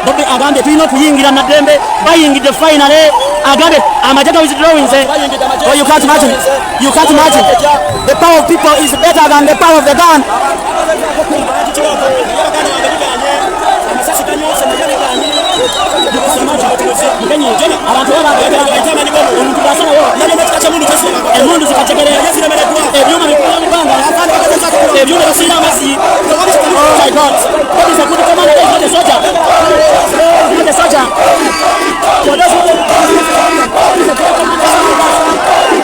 Bobby Agambe tulina kuyingira na Dembe bayingide finally Agambe amajaka withdrawing oh you can't imagine the power of people is better than the power of the gun. Oh my God, what is a good commander? He's not a soldier. He's not a soldier. For those who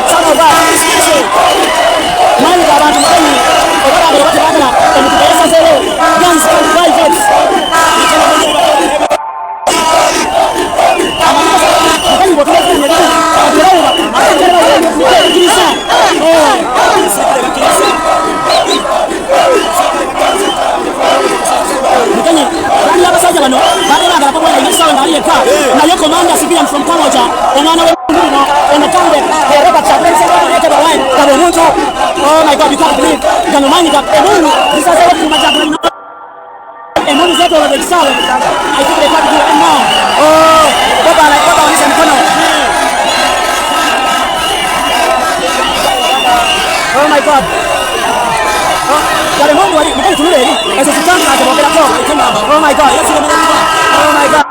some of us mali abantu mkeni obala watu bagala omutukaisa zero guns and privates commander civilian from Kamoja omwana wemuno onatambe Robert Chapense ekeba wine kabo muntu oh my God you can't believe gano manyika emunu bisaze wetu majabulino emunu zetu wa bekisale I think they can't do it now oh baba onisha mkono oh my God oh yale mungu wali mkali tulule hili eso sitanga atabokela kwa oh my God oh my God